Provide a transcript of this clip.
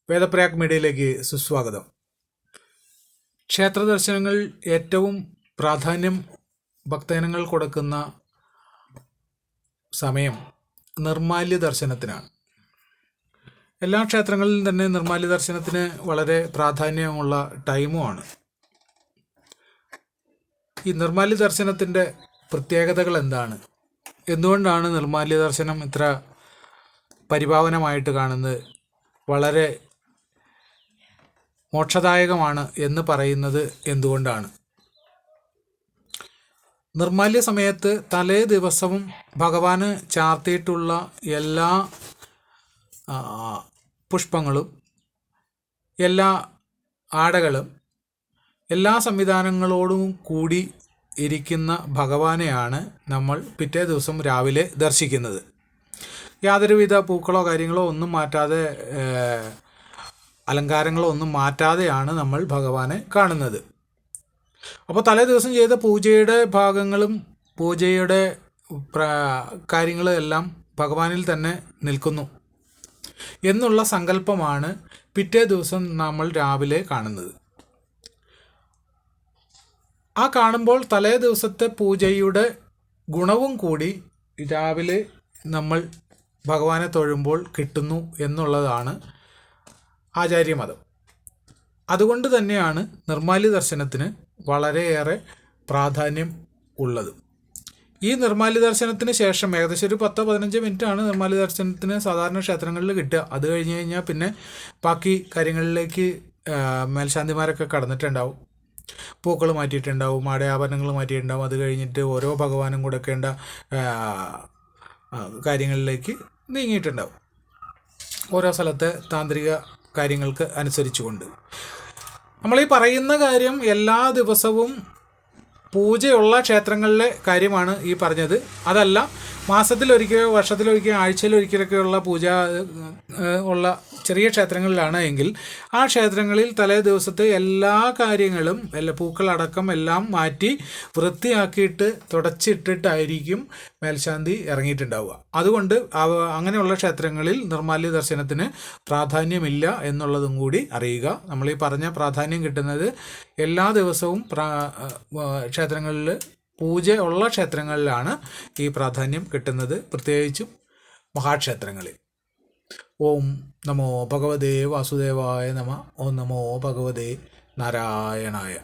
വേദപ്രയാഗ് മീഡിയയിലേക്ക് സുസ്വാഗതം. ക്ഷേത്ര ദർശനങ്ങൾ ഏറ്റവും പ്രാധാന്യം ഭക്തജനങ്ങൾ കൊടുക്കുന്ന സമയം നിർമ്മാല്യ ദർശനത്തിനാണ്. എല്ലാ ക്ഷേത്രങ്ങളിലും തന്നെ നിർമ്മാല്യ ദർശനത്തിന് വളരെ പ്രാധാന്യമുള്ള ടൈമുമാണ്. ഈ നിർമ്മാല്യ ദർശനത്തിൻ്റെ പ്രത്യേകതകൾ എന്താണ്? എന്തുകൊണ്ടാണ് നിർമ്മാല്യ ദർശനം ഇത്ര പരിപാവനമായിട്ട് കാണുന്നത്, വളരെ മോക്ഷദായകമാണ് എന്ന് പറയുന്നത് എന്തുകൊണ്ടാണ്? നിർമ്മാല്യ സമയത്ത് തലേ ദിവസവും ഭഗവാന് ചാർത്തിയിട്ടുള്ള എല്ലാ പുഷ്പങ്ങളും എല്ലാ ആടകളും എല്ലാ സംവിധാനങ്ങളോടും കൂടി ഇരിക്കുന്ന ഭഗവാനെയാണ് നമ്മൾ പിറ്റേ ദിവസം രാവിലെ ദർശിക്കുന്നത്. യാതൊരുവിധ പൂക്കളോ കാര്യങ്ങളോ ഒന്നും മാറ്റാതെ, അലങ്കാരങ്ങളോ ഒന്നും മാറ്റാതെയാണ് നമ്മൾ ഭഗവാനെ കാണുന്നത്. അപ്പോൾ തലേ ദിവസം ചെയ്ത പൂജയുടെ ഭാഗങ്ങളും പൂജയുടെ കാര്യങ്ങളും എല്ലാം ഭഗവാനിൽ തന്നെ നിൽക്കുന്നു എന്നുള്ള സങ്കല്പമാണ് പിറ്റേ ദിവസം നമ്മൾ രാവിലെ കാണുന്നത്. ആ കാണുമ്പോൾ തലേ ദിവസത്തെ പൂജയുടെ ഗുണവും കൂടി രാവിലെ നമ്മൾ ഭഗവാനെ തൊഴുമ്പോൾ കിട്ടുന്നു എന്നുള്ളതാണ് ആചാര്യമതം. അതുകൊണ്ട് തന്നെയാണ് നിർമ്മാല്യ ദർശനത്തിന് വളരെയേറെ പ്രാധാന്യം ഉള്ളത്. ഈ നിർമ്മാല്യ ദർശനത്തിന് ശേഷം ഏകദേശം ഒരു 10-15 മിനിറ്റാണ് നിർമ്മാല്യ ദർശനത്തിന് സാധാരണ ക്ഷേത്രങ്ങളിൽ കിട്ടുക. അത് കഴിഞ്ഞ് കഴിഞ്ഞാൽ പിന്നെ ബാക്കി കാര്യങ്ങളിലേക്ക് മേൽശാന്തിമാരൊക്കെ കടന്നിട്ടുണ്ടാവും, പൂക്കൾ മാറ്റിയിട്ടുണ്ടാവും, ആടയാഭരണങ്ങൾ മാറ്റിയിട്ടുണ്ടാവും. അത് കഴിഞ്ഞിട്ട് ഓരോ ഭഗവാനും കൊടുക്കേണ്ട കാര്യങ്ങളിലേക്ക് നീങ്ങിയിട്ടുണ്ടാവും, ഓരോ സ്ഥലത്തെ താന്ത്രിക കാര്യങ്ങൾക്ക് അനുസരിച്ചുകൊണ്ട്. നമ്മളീ പറയുന്ന കാര്യം എല്ലാ ദിവസവും പൂജയുള്ള ക്ഷേത്രങ്ങളിലെ കാര്യമാണ് ഈ പറഞ്ഞത്. അതല്ല, മാസത്തിലൊരിക്കലോ വർഷത്തിലൊരിക്കലോ ആഴ്ചയിലൊരിക്കലൊക്കെയുള്ള പൂജ ഉള്ള ചെറിയ ക്ഷേത്രങ്ങളിലാണ് എങ്കിൽ ആ ക്ഷേത്രങ്ങളിൽ തലേ ദിവസത്തെ എല്ലാ കാര്യങ്ങളും പൂക്കളടക്കം എല്ലാം മാറ്റി വൃത്തിയാക്കിയിട്ട് തുടച്ചിട്ടിട്ടായിരിക്കും മേൽശാന്തി ഇറങ്ങിയിട്ടുണ്ടാവുക. അതുകൊണ്ട് അങ്ങനെയുള്ള ക്ഷേത്രങ്ങളിൽ നിർമ്മാല്യ ദർശനത്തിന് പ്രാധാന്യമില്ല എന്നുള്ളതും കൂടി അറിയുക. നമ്മളീ പറഞ്ഞ പ്രാധാന്യം കിട്ടുന്നത് എല്ലാ ദിവസവും ക്ഷേത്രങ്ങളിൽ പൂജ ഉള്ള ക്ഷേത്രങ്ങളിലാണ് ഈ പ്രാധാന്യം കിട്ടുന്നത്, പ്രത്യേകിച്ചും മഹാക്ഷേത്രങ്ങളിൽ. ഓം നമോ ഭഗവതേ വാസുദേവായ നമ. ഓം നമോ ഭഗവതേ നാരായണായ.